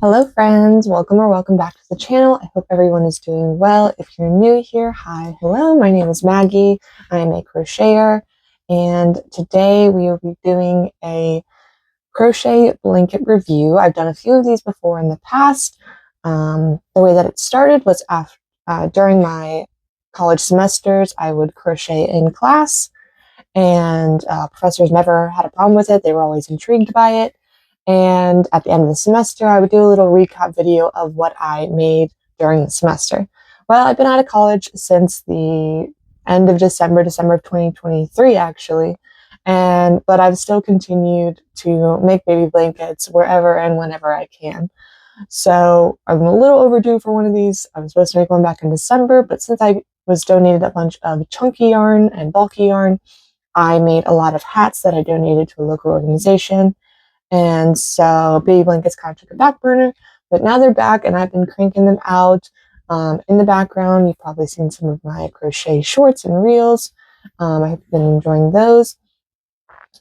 Hello friends, welcome back to the channel. I hope everyone is doing well. If you're new here, hi, hello, my name is Maggie. I am a crocheter, and today we will be doing a crochet blanket review. I've done a few of these before in the past. The way that it started was during my college semesters. I would crochet in class, and professors never had a problem with it. They were always intrigued by it. And at the end of the semester, I would do a little recap video of what I made during the semester. Well, I've been out of college since the end of December of 2023, actually. But I've still continued to make baby blankets wherever and whenever I can. So I'm a little overdue for one of these. I was supposed to make one back in December, but since I was donated a bunch of chunky yarn and bulky yarn, I made a lot of hats that I donated to a local organization. And so baby blankets kind of took a back burner, but now they're back and I've been cranking them out. In the background, you've probably seen some of my crochet shorts and reels. I've been enjoying those.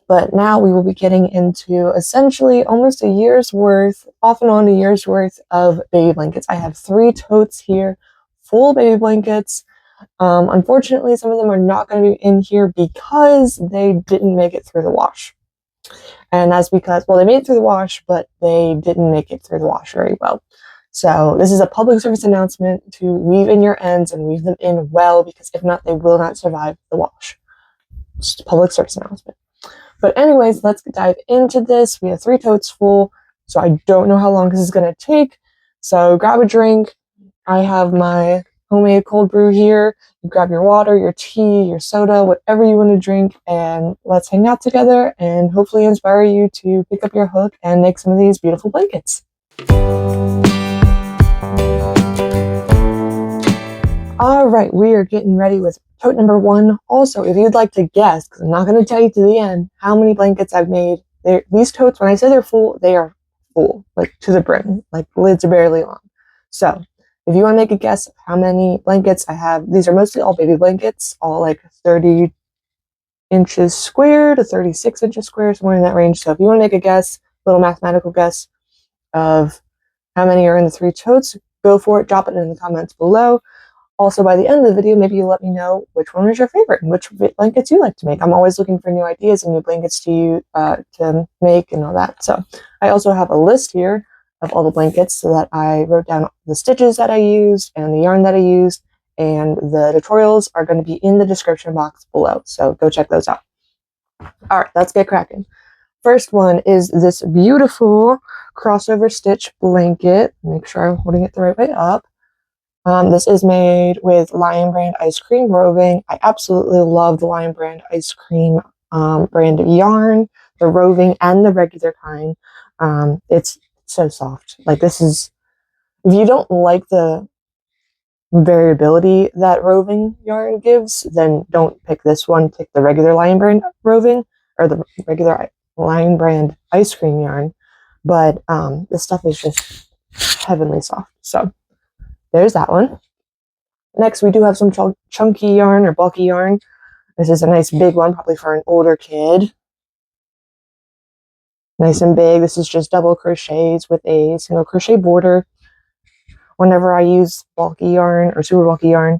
But now we will be getting into essentially almost a year's worth, off and on a year's worth of baby blankets. I have 3 totes here, full baby blankets. Unfortunately, some of them are not going to be in here because they didn't make it through the wash. And that's because, well, they made it through the wash, but they didn't make it through the wash very well. So this is a public service announcement to weave in your ends and weave them in well, because if not, they will not survive the wash. Just a public service announcement. But anyways, let's dive into this. We have 3 totes full, so I don't know how long this is going to take. So grab a drink. I have my homemade cold brew here. You grab your water, your tea, your soda, whatever you want to drink, and let's hang out together and hopefully inspire you to pick up your hook and make some of these beautiful blankets. All right, we are getting ready with tote number 1. Also, if you'd like to guess, because I'm not going to tell you to the end how many blankets I've made, these totes, when I say they're full, they are full, like to the brim, like the lids are barely on. So if you want to make a guess of how many blankets I have, these are mostly all baby blankets, all like 30 inches square to 36 inches square, somewhere in that range. So if you want to make a guess, little mathematical guess of how many are in the 3 totes, go for it. Drop it in the comments below. Also, by the end of the video, maybe you let me know which one was your favorite and which blankets you like to make. I'm always looking for new ideas and new blankets to make and all that. So I also have a list here of all the blankets so that I wrote down the stitches that I used and the yarn that I used, and the tutorials are going to be in the description box below. So go check those out. All right, let's get cracking. First one is this beautiful crossover stitch blanket. Make sure I'm holding it the right way up. This is made with Lion Brand Ice Cream roving. I absolutely love the Lion Brand Ice Cream brand of yarn, the roving and the regular kind. It's so soft. Like, this is, if you don't like the variability that roving yarn gives, then don't pick this one. Pick the regular Lion Brand roving, or the regular Lion Brand Ice Cream yarn. But this stuff is just heavenly soft. So there's that one. Next, we do have some chunky yarn or bulky yarn. This is a nice big one, probably for an older kid. Nice and big. This is just double crochets with a single crochet border. Whenever I use bulky yarn or super bulky yarn,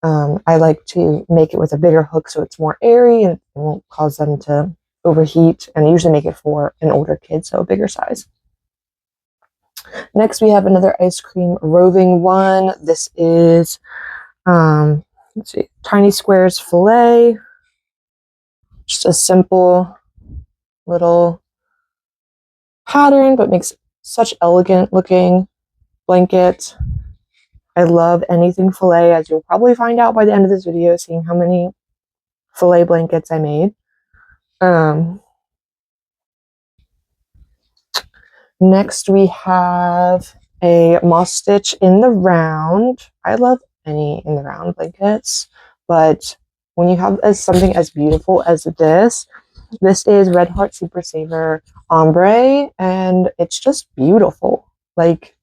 I like to make it with a bigger hook so it's more airy and it won't cause them to overheat. And I usually make it for an older kid, so a bigger size. Next, we have another ice cream roving one. This is, let's see, Tiny Squares Filet. Just a simple little pattern, but makes such elegant looking blanket. I love anything filet, as you'll probably find out by the end of this video, seeing how many filet blankets I made. Next, we have a moss stitch in the round. I love any in the round blankets, but when you have something as beautiful as this is Red Heart Super Saver Ombre, and it's just beautiful. Like,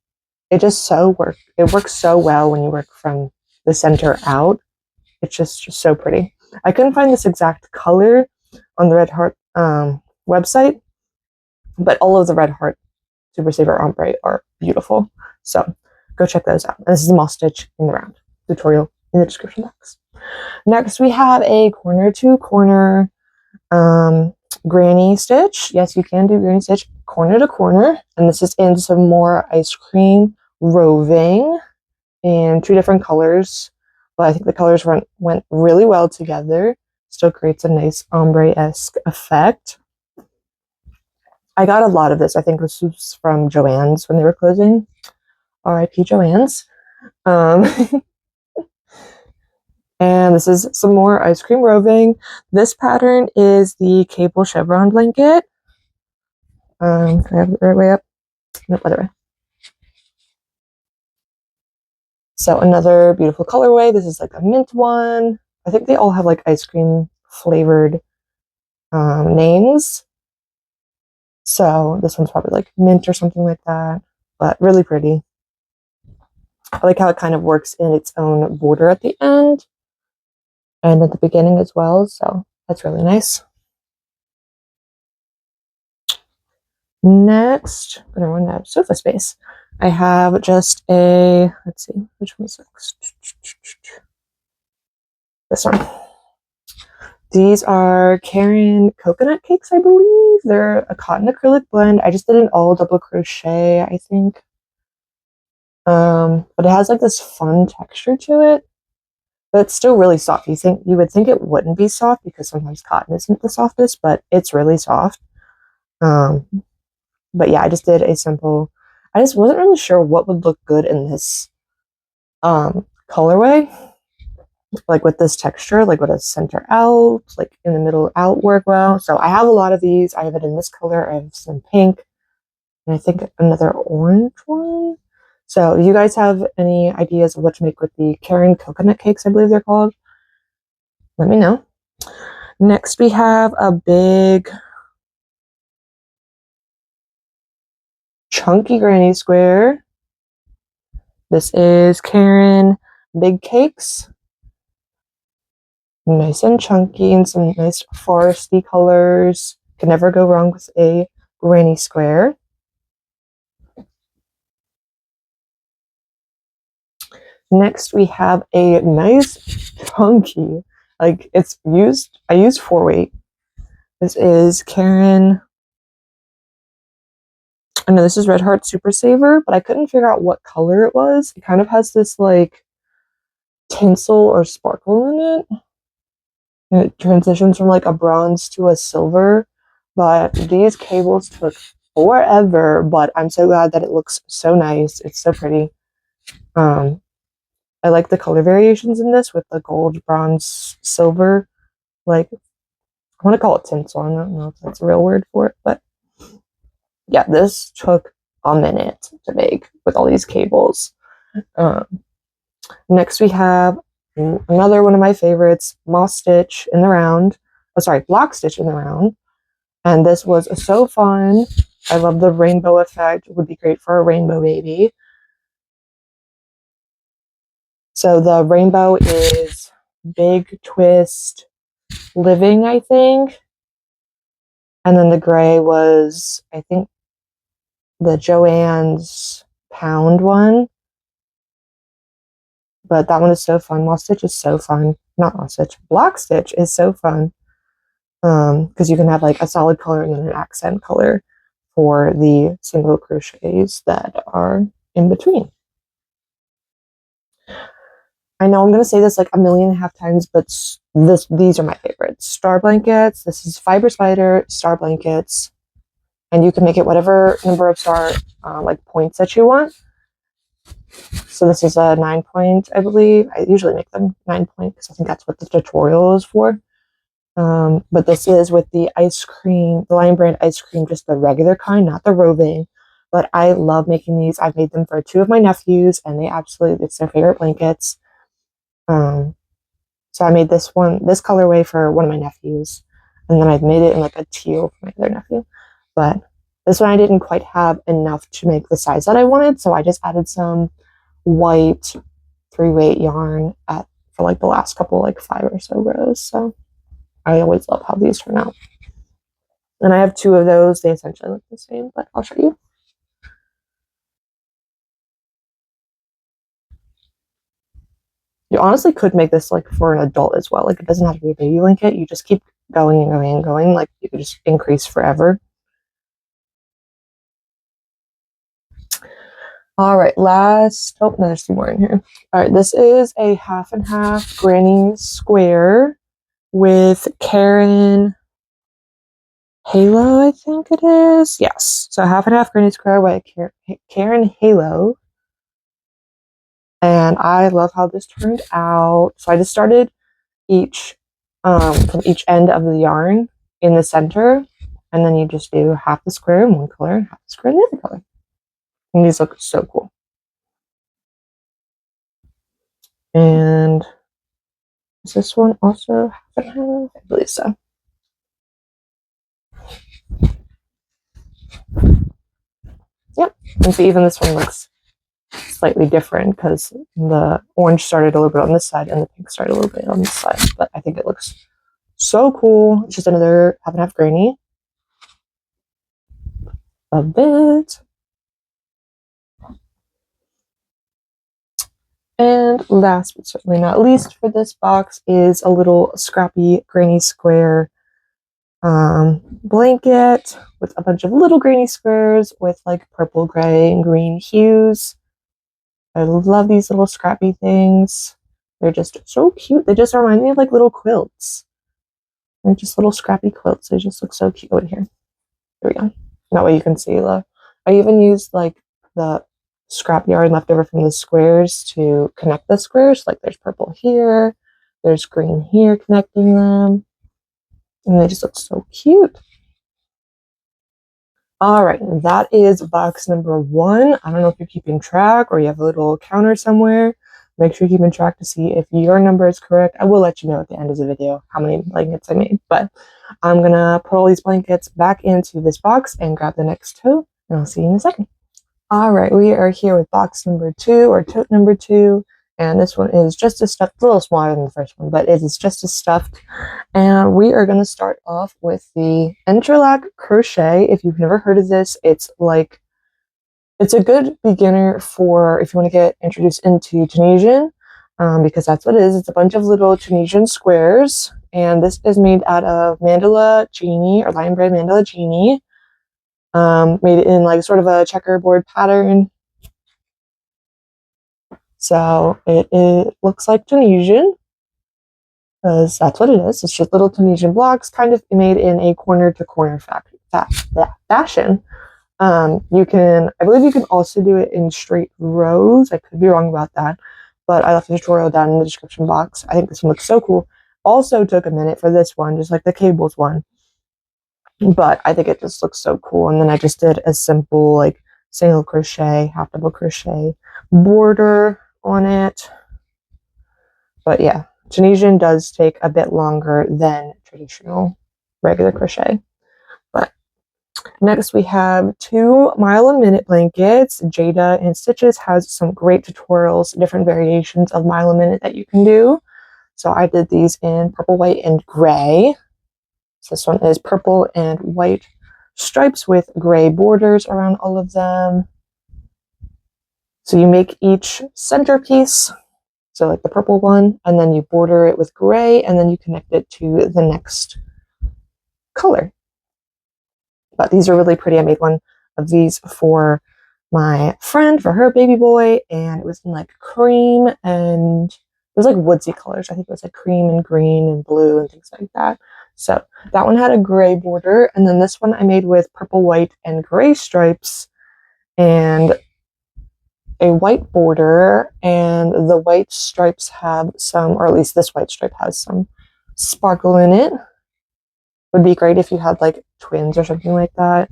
it just it works so well when you work from the center out. It's just so pretty. I couldn't find this exact color on the Red Heart website, but all of the Red Heart Super Saver Ombre are beautiful. So go check those out. And this is a moss stitch in the round. Tutorial in the description box. Next, we have a corner to corner granny stitch. Yes, you can do granny stitch corner to corner. And this is in some more ice cream roving in 2 different colors. But I think the colors went really well together. Still creates a nice ombre-esque effect. I got a lot of this. I think this was from Joann's when they were closing. R.I.P. Joann's. And this is some more ice cream roving. This pattern is the cable chevron blanket. Can I have it the right way up? No, other way. So another beautiful colorway. This is like a mint one. I think they all have like ice cream flavored names. So this one's probably like mint or something like that, but really pretty. I like how it kind of works in its own border at the end and at the beginning as well. So that's really nice. Next, I'm gonna run out of sofa space. I have just a, let's see, which one's next? This one. These are Karen coconut cakes, I believe. They're a cotton acrylic blend. I just did an all double crochet, I think. But it has like this fun texture to it. But it's still really soft. You would think it wouldn't be soft because sometimes cotton isn't the softest, but it's really soft. But yeah, I just did a simple, I just wasn't really sure what would look good in this colorway. Like with this texture, like would a center out, like in the middle out work well. So I have a lot of these. I have it in this color. I have some pink and I think another orange one. So if you guys have any ideas of what to make with the Karen coconut cakes, I believe they're called, let me know. Next we have a big chunky granny square. This is Karen Big Cakes. Nice and chunky and some nice foresty colors. Can never go wrong with a granny square. Next we have a nice chunky, like I used 4-weight. This is Karen, I know this is Red Heart Super Saver, but I couldn't figure out what color it was. It kind of has this like tinsel or sparkle in it. And it transitions from like a bronze to a silver, but these cables took forever, but I'm so glad that it looks so nice. It's so pretty. I like the color variations in this with the gold, bronze, silver. Like, I want to call it tinsel. I don't know if that's a real word for it, but yeah, this took a minute to make with all these cables. Next we have another one of my favorites, moss stitch in the round. Oh, sorry, block stitch in the round. And this was so fun. I love the rainbow effect. It would be great for a rainbow baby. So the rainbow is Big Twist Living, I think. And then the gray was, I think, the Joann's Pound one. But that one is so fun. Moss stitch is so fun. Not moss stitch. Block stitch is so fun. Because you can have like a solid color and then an accent color for the single crochets that are in between. I know I'm going to say this like 1.5 million times, but these are my favorites. Star blankets. This is Fiber Spider star blankets. And you can make it whatever number of star like points that you want. So this is a 9 point, I believe. I usually make them 9 point because I think that's what the tutorial is for. But this is with the ice cream, the Lion Brand ice cream, just the regular kind, not the roving. But I love making these. I've made them for 2 of my nephews, and it's their favorite blankets. So I made this colorway for one of my nephews, and then I've made it in like a teal for my other nephew. But this one I didn't quite have enough to make the size that I wanted, so I just added some white 3-weight yarn for like the last couple, like 5 or so rows. So I always love how these turn out. And I have 2 of those. They essentially look the same, but I'll show you. You honestly could make this like for an adult as well. Like it doesn't have to be a baby blanket. You just keep going and going and going. Like you could just increase forever. All right, last. Oh, no, there's some more in here. All right, this is a half and half granny square with Karen Halo, I think it is. Yes, so half and half granny square with Karen Halo. And I love how this turned out. So I just started each from each end of the yarn in the center, and then you just do half the square in one color and half the square in the other color. And these look so cool. And is this one also half and half? I believe so. Yep. And so even this one looks slightly different because the orange started a little bit on this side and the pink started a little bit on this side. But I think it looks so cool. It's just another half and half granny. Love it. And last but certainly not least for this box is a little scrappy granny square blanket with a bunch of little granny squares with like purple, gray, and green hues. I love these little scrappy things. They're just so cute. They just remind me of like little quilts. They're just little scrappy quilts. They just look so cute over here. Here we go. That way you can see. I even used like the scrap yarn left over from the squares to connect the squares. Like there's purple here, there's green here connecting them, and they just look so cute. All right, that is box number 1. I don't know if you're keeping track or you have a little counter somewhere. Make sure you're keeping track to see if your number is correct. I will let you know at the end of the video how many blankets I made, but I'm gonna put all these blankets back into this box and grab the next tote, and I'll see you in a second. All right, we are here with box number 2 or tote number 2, and this one is just as stuffed, a little smaller than the first one, but it is just as stuffed. And we are going to start off with the Entrelac crochet. If you've never heard of this, it's a good beginner for if you want to get introduced into Tunisian, because that's what it is. It's a bunch of little Tunisian squares, and this is made out of mandala genie or lion brand mandala genie. Made in like sort of a checkerboard pattern. So it looks like Tunisian, because that's what it is. It's just little Tunisian blocks, kind of made in a corner to corner fashion. I believe you can also do it in straight rows. I could be wrong about that, but I left the tutorial down in the description box. I think this one looks so cool. Also took a minute for this one, just like the cables one. But I think it just looks so cool. And then I just did a simple like single crochet, half double crochet border on it. But yeah, Tunisian does take a bit longer than traditional regular crochet. But next we have 2 mile a minute blankets. Jada and Stitches has some great tutorials, different variations of mile a minute that you can do. So I did these in purple, white, and gray. So this one is purple and white stripes with gray borders around all of them. So you make each centerpiece, so like the purple one, and then you border it with gray, and then you connect it to the next color. But these are really pretty. I made one of these for my friend, for her baby boy, and it was in like cream, and it was like woodsy colors. I think it was like cream and green and blue and things like that. So that one had a gray border, and then this one I made with purple, white, and gray stripes and a white border, and the white stripes have some, or at least this white stripe has some sparkle in it. Would be great if you had like twins or something like that.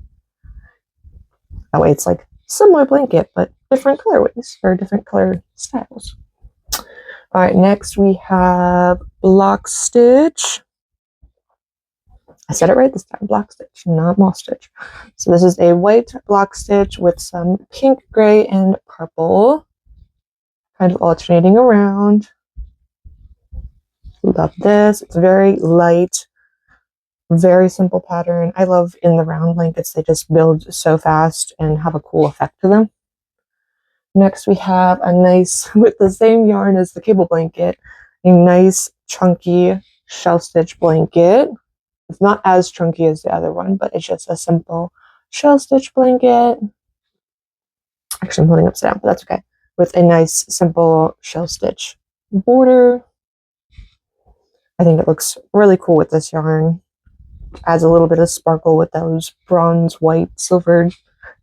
That way it's like similar blanket, but different colorways or different color styles. All right, next we have block stitch. I said it right this time, block stitch, not moss stitch. So this is a white block stitch with some pink, gray, and purple, kind of alternating around. Love this. It's very light, very simple pattern. I love in the round blankets, they just build so fast and have a cool effect to them. Next we have a nice, with the same yarn as the cable blanket, a nice chunky shell stitch blanket. It's not as chunky as the other one, but it's just a simple shell stitch blanket. Actually, I'm holding upside down, but that's okay. With a nice simple shell stitch border. I think it looks really cool with this yarn. Adds a little bit of sparkle with those bronze, white, silver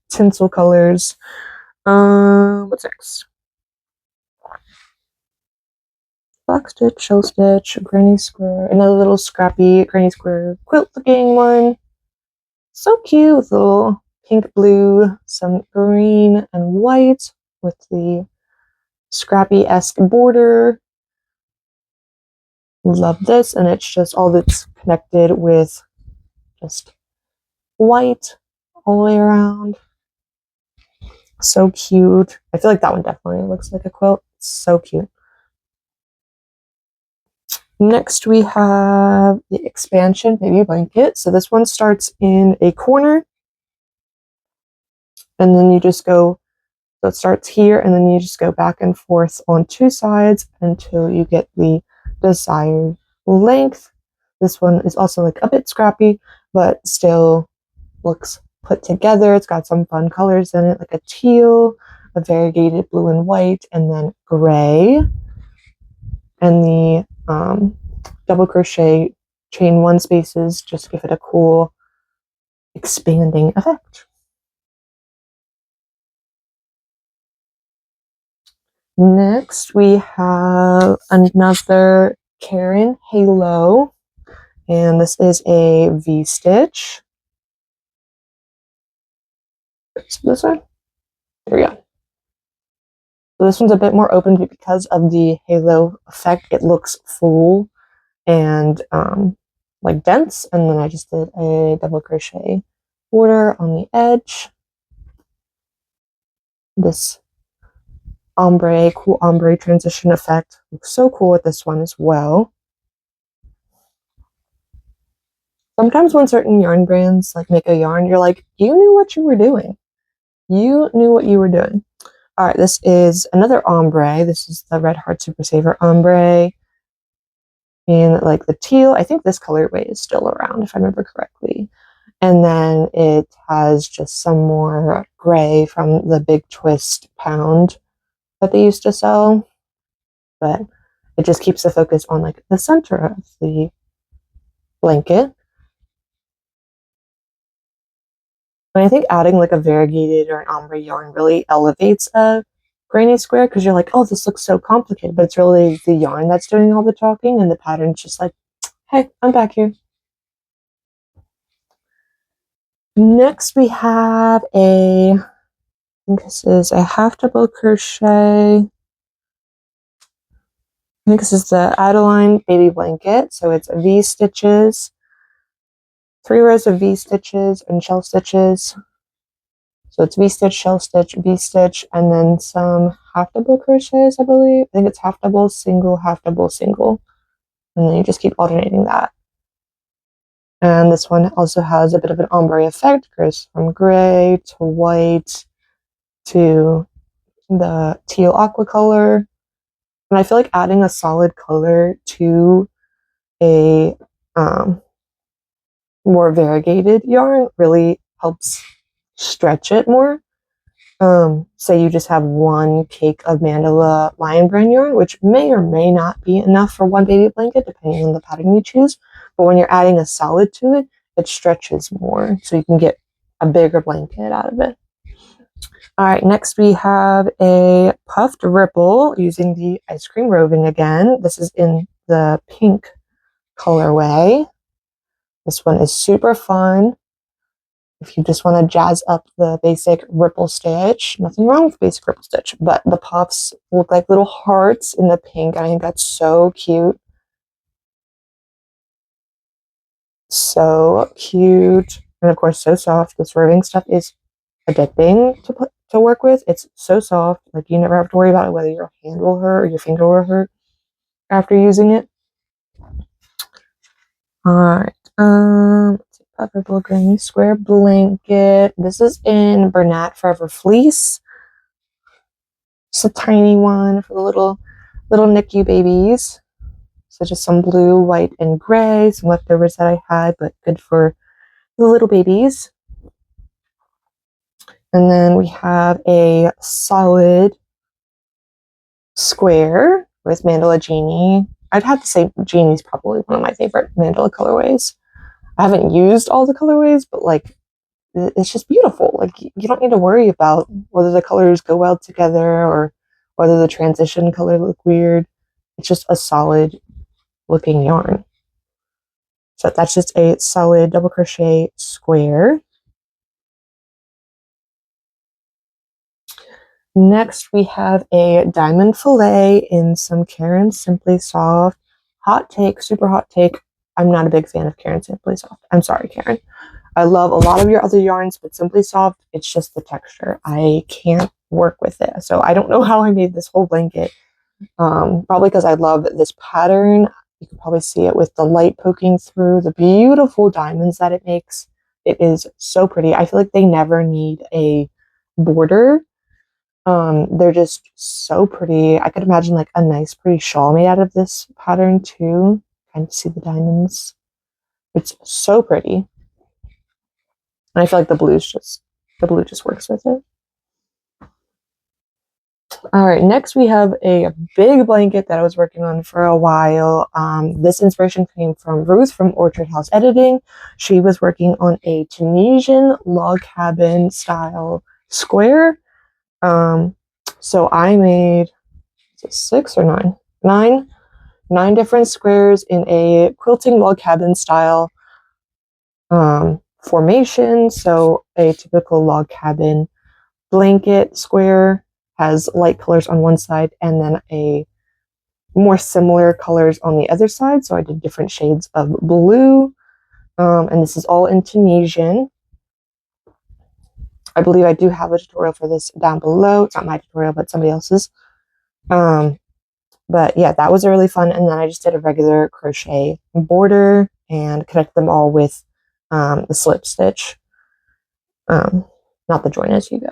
tinsel colors. What's next? Box stitch, shell stitch, granny square, another little scrappy granny square quilt looking one. So cute with little pink, blue, some green and white with the scrappy-esque border. Love this, and it's just all that's connected with just white all the way around. So cute. I feel like that one definitely looks like a quilt. So cute. Next we have the expansion baby blanket. So this one starts in a corner, and then you just go, so it starts here, and then you just go back and forth on two sides until you get the desired length. This one is also like a bit scrappy, but still looks put together. It's got some fun colors in it, like a teal, a variegated blue and white, and then gray. And the double crochet chain one spaces just give it a cool expanding effect. Next we have another Karen Halo, and this is a V-stitch. This one? There we go. So this one's a bit more open because of the halo effect. It looks full and like dense, and then I just did a double crochet border on the edge. This ombre, cool ombre transition effect looks so cool with this one as well. Sometimes when certain yarn brands like make a yarn, you're like, you knew what you were doing. You knew what you were doing. All right, this is another ombre. This is the Red Heart Super Saver ombre. In like the teal, I think this colorway is still around if I remember correctly. And then it has just some more gray from the Big Twist pound that they used to sell. But it just keeps the focus on like the center of the blanket. And I think adding like a variegated or an ombre yarn really elevates a granny square, because you're like, oh, this looks so complicated, but it's really the yarn that's doing all the talking, and the pattern's just like, hey, I'm back here. Next we have I think this is a half double crochet. I think this is the Adeline baby blanket. So it's V stitches, 3 rows of V stitches and shell stitches. So it's V stitch, shell stitch, V stitch, and then some half double crochets, I believe. I think it's half double, single, half double, single. And then you just keep alternating that. And this one also has a bit of an ombre effect. Goes from gray to white to the teal aqua color. And I feel like adding a solid color to a more variegated yarn really helps stretch it more. Say you just have one cake of Mandala Lion Brand yarn, which may or may not be enough for one baby blanket, depending on the pattern you choose. But when you're adding a solid to it, it stretches more, so you can get a bigger blanket out of it. All right, next we have a puffed ripple using the ice cream roving again. This is in the pink colorway. This one is super fun. If you just want to jazz up the basic ripple stitch, nothing wrong with basic ripple stitch, but the puffs look like little hearts in the pink. I think that's so cute. So cute. And of course, so soft. This roving stuff is addicting to work with. It's so soft. Like, you never have to worry about it, whether your hand will hurt or your finger will hurt after using it. All right. Purple granny square blanket. This is in Bernat Forever Fleece. Just a tiny one for the little NICU babies. So just some blue, white, and gray, some leftovers that I had, but good for the little babies. And then we have a solid square with Mandala Genie. I'd have to say Genie's probably one of my favorite Mandala colorways. I haven't used all the colorways, but like, it's just beautiful. Like, you don't need to worry about whether the colors go well together or whether the transition colors look weird. It's just a solid looking yarn. So that's just a solid double crochet square. Next, we have a diamond fillet in some Caron Simply Soft. Hot take, super hot take. I'm not a big fan of Caron Simply Soft. I'm sorry, Caron. I love a lot of your other yarns, but Simply Soft, it's just the texture. I can't work with it. So I don't know how I made this whole blanket. Probably because I love this pattern. You can probably see it with the light poking through, the beautiful diamonds that it makes. It is so pretty. I feel like they never need a border. They're just so pretty. I could imagine like a nice pretty shawl made out of this pattern too. Kind of see the diamonds. It's so pretty. And I feel like the blue just works with it. All right, next we have a big blanket that I was working on for a while. This inspiration came from Ruth from Orchard House Editing. She was working on a Tunisian log cabin style square. So I made, is it 6 or 9? Nine different squares in a quilting log cabin style formation. So a typical log cabin blanket square has light colors on one side and then a more similar colors on the other side. So I did different shades of blue. And this is all in Tunisian. I believe I do have a tutorial for this down below. It's not my tutorial, but somebody else's. But yeah, that was really fun. And then I just did a regular crochet border and connect them all with the slip stitch. Not the join as you go.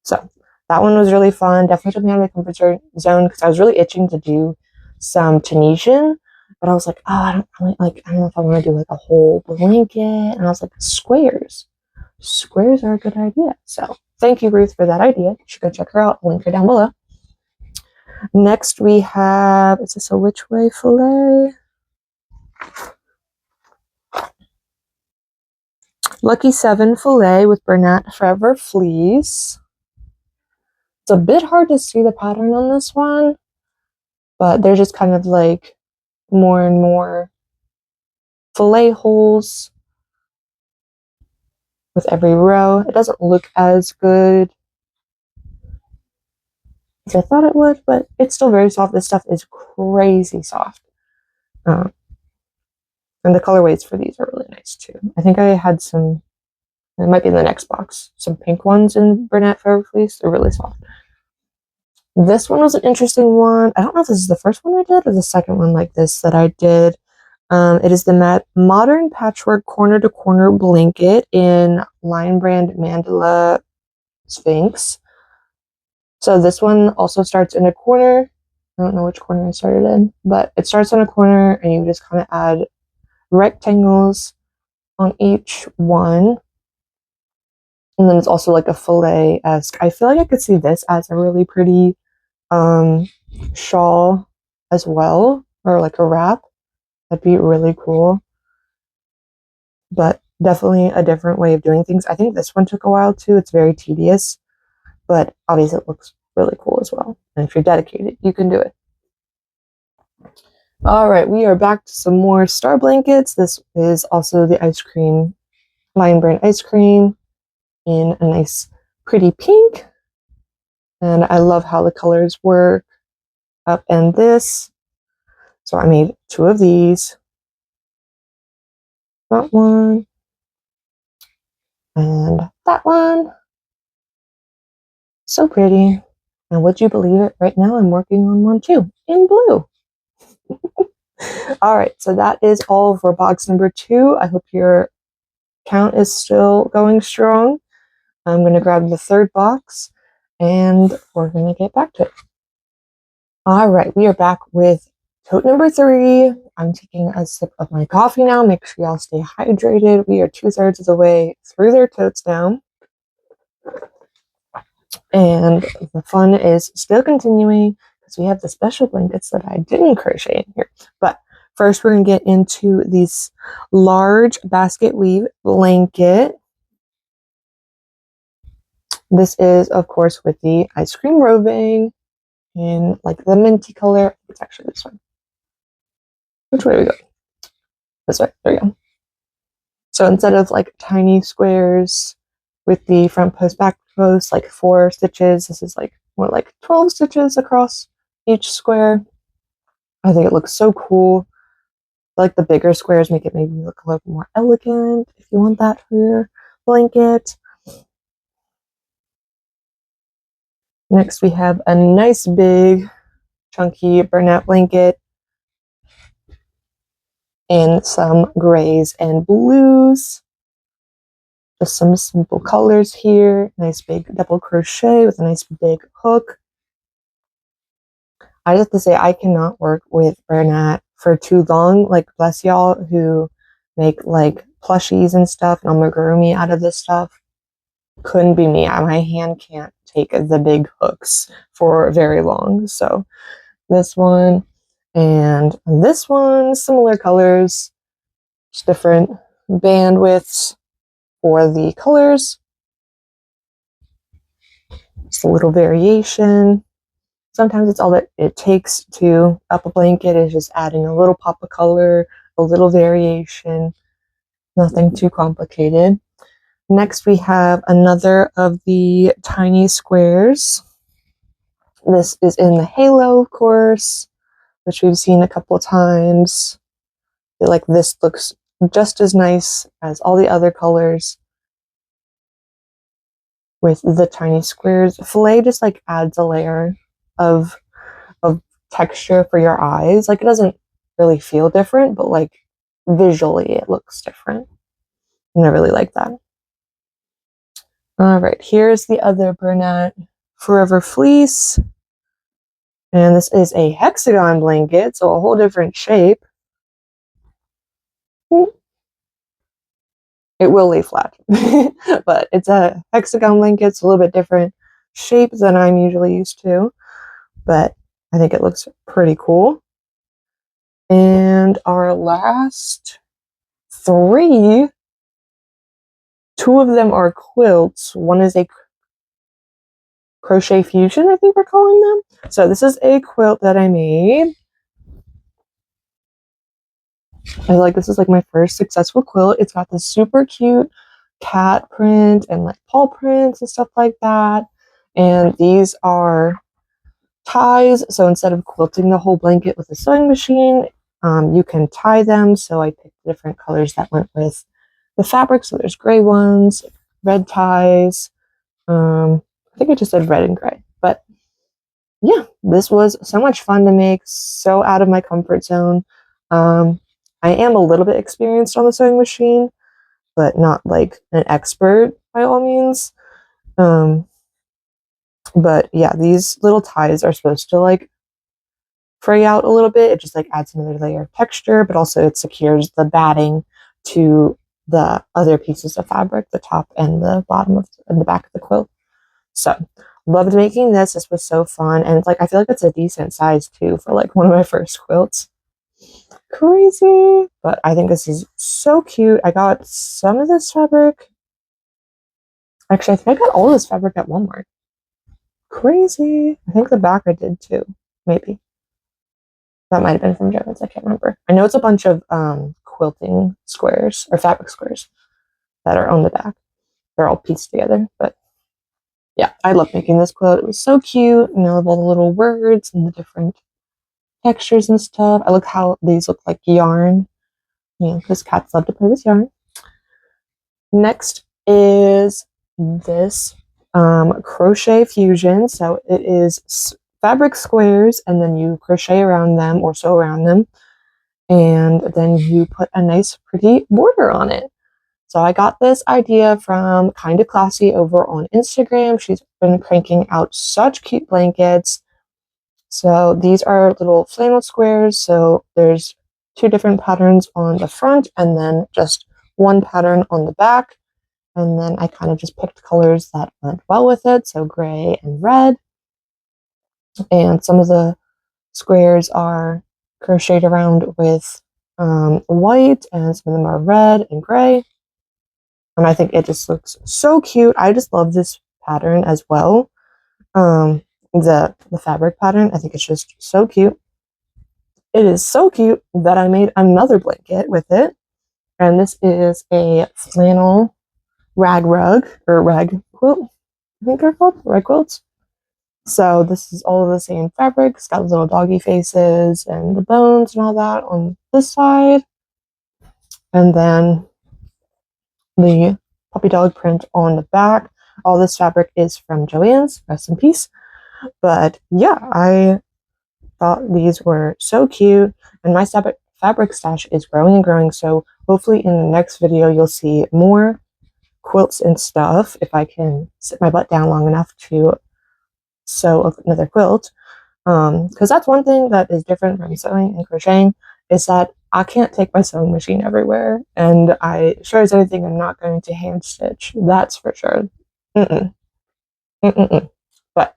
So that one was really fun. Definitely took me out of my comfort zone because I was really itching to do some Tunisian. But I was like, oh, I don't know if I want to do like a whole blanket. And I was like, squares. Squares are a good idea. So thank you, Ruth, for that idea. You should go check her out. I'll link her down below. Next we have, is this a which way fillet? Lucky 7 fillet with Bernat Forever fleece. It's a bit hard to see the pattern on this one, but they're just kind of like more and more fillet holes with every row. It doesn't look as good as I thought it would, but it's still very soft. This stuff is crazy soft. And the colorways for these are really nice too. I think I had some, it might be in the next box, some pink ones in Bernat Forever fleece. They're really soft. This one was an interesting one. I don't know if this is the first one I did or the second one like this that I did. It is the Modern Patchwork Corner to Corner Blanket in Line Brand Mandala Sphinx. So this one also starts in a corner. I don't know which corner I started in, but it starts in a corner and you just kind of add rectangles on each one. And then it's also like a fillet-esque. I feel like I could see this as a really pretty shawl as well, or like a wrap. That'd be really cool. But definitely a different way of doing things. I think this one took a while too. It's very tedious, but obviously it looks really cool as well. And if you're dedicated, you can do it. All right, we are back to some more star blankets. This is also the ice cream, Lion Brand ice cream in a nice pretty pink. And I love how the colors work up and this. So I made 2 of these. That one. And that one. So pretty. And would you believe it? Right now I'm working on one too in blue. All right, so that is all for box number 2. I hope your count is still going strong. I'm going to grab the 3rd box and we're going to get back to it. All right, we are back with tote number 3. I'm taking a sip of my coffee now. Make sure y'all stay hydrated. We are 2/3 of the way through their totes now. And the fun is still continuing because we have the special blankets that I didn't crochet in here. But first, we're going to get into this large Basketweave blanket. This is, of course, with the ice cream roving in like the minty color. It's actually this one. Which way do we go? This way. There we go. So instead of like tiny squares with the front post, back post, like 4 stitches, this is like more like 12 stitches across each square. I think it looks so cool. Like the bigger squares make it maybe look a little more elegant if you want that for your blanket. Next, we have a nice big chunky burnout blanket in some grays and blues. Just some simple colors here. Nice big double crochet with a nice big hook. I have to say, I cannot work with burnout for too long. Like, bless y'all who make like plushies and stuff and amigurumi out of this stuff. Couldn't be me. My hand can't take the big hooks for very long. So this one and this one, similar colors, just different bandwidths for the colors. Just a little variation. Sometimes it's all that it takes to up a blanket is just adding a little pop of color, a little variation, nothing too complicated. Next, we have another of the tiny squares. This is in the halo, of course, which we've seen a couple times. I feel like this looks just as nice as all the other colors with the tiny squares. Filet just like adds a layer of texture for your eyes. Like, it doesn't really feel different, but like visually it looks different. And I really like that. All right, here's the other burnout Forever Fleece. And this is a hexagon blanket, so a whole different shape. It will lay flat, but it's a hexagon blanket. It's a little bit different shape than I'm usually used to, but I think it looks pretty cool. And our last 3, 2 of them are quilts. One is a crochet fusion, I think we're calling them. So this is a quilt that I made. This is like my first successful quilt. It's got this super cute cat print and like paw prints and stuff like that. And these are ties. So instead of quilting the whole blanket with a sewing machine, you can tie them. So I picked different colors that went with the fabric. So there's gray ones, red ties. I think I just said red and gray. But yeah, this was so much fun to make. So out of my comfort zone. I am a little bit experienced on the sewing machine, but not like an expert by all means. But yeah, these little ties are supposed to like fray out a little bit. It just like adds another layer of texture, but also it secures the batting to the other pieces of fabric, the top and the bottom of and the back of the quilt. So loved making this. This was so fun, and it's like I feel like it's a decent size too for like one of my first quilts. Crazy, but I think this is so cute. I got some of this fabric. Actually, I think I got all this fabric at Walmart. Crazy. I think the back I did too. Maybe that might have been from Jones. I can't remember. I know it's a bunch of quilting squares or fabric squares that are on the back. They're all pieced together, but yeah, I love making this quilt. It was so cute. You know, with all the little words and the different textures and stuff. I look how these look like yarn. You know, because cats love to play with yarn. Next is this crochet fusion. So it is fabric squares, and then you crochet around them or sew around them, and then you put a nice pretty border on it. So I got this idea from KindofKlaasy over on Instagram. She's been cranking out such cute blankets. So these are little flannel squares. So there's 2 different patterns on the front and then just 1 pattern on the back. And then I kind of just picked colors that went well with it. So gray and red. And some of the squares are crocheted around with white, and some of them are red and gray. And I think it just looks so cute. I just love this pattern as well. The fabric pattern, I think it's just so cute. It is so cute that I made another blanket with it. And this is a flannel rag quilt. I think they're called rag quilts. So this is all of the same fabric. It's got little doggy faces and the bones and all that on this side. And then the puppy dog print on the back. All this fabric is from Joann's, rest in peace. But yeah, I thought these were so cute, and my fabric stash is growing and growing, so hopefully in the next video you'll see more quilts and stuff if I can sit my butt down long enough to sew another quilt. Because that's one thing that is different from sewing and crocheting, is that I can't take my sewing machine everywhere, and I sure as anything I'm not going to hand stitch, that's for sure. But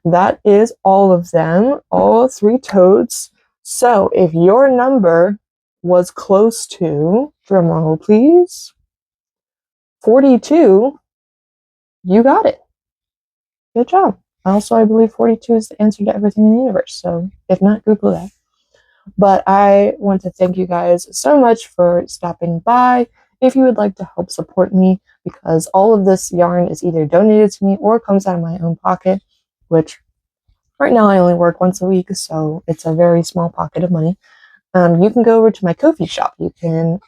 that is all of them, all 3 totes. So if your number was close to, drumroll please, 42, you got it. Good job. Also, I believe 42 is the answer to everything in the universe. So if not, Google that. But I want to thank you guys so much for stopping by. If you would like to help support me, because all of this yarn is either donated to me or comes out of my own pocket, which right now I only work once a week, so it's a very small pocket of money. You can go over to my Ko-fi shop. You can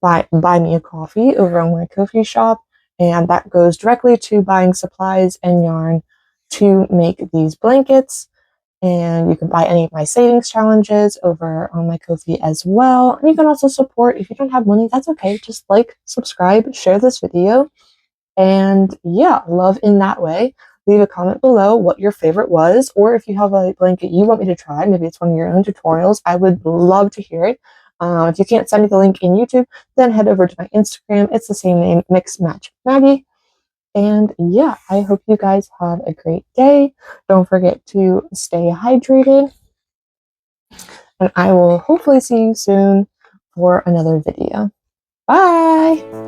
buy me a coffee over on my Ko-fi shop, and that goes directly to buying supplies and yarn to make these blankets. And you can buy any of my savings challenges over on my Ko-fi as well. And you can also support, if you don't have money, that's okay. Just like, subscribe, share this video. And yeah, love in that way. Leave a comment below what your favorite was, or if you have a blanket you want me to try, maybe it's one of your own tutorials, I would love to hear it. If you can't send me the link in YouTube, then head over to my Instagram. It's the same name, MixMatchMaggie. And yeah, I hope you guys have a great day. Don't forget to stay hydrated. And I will hopefully see you soon for another video. Bye!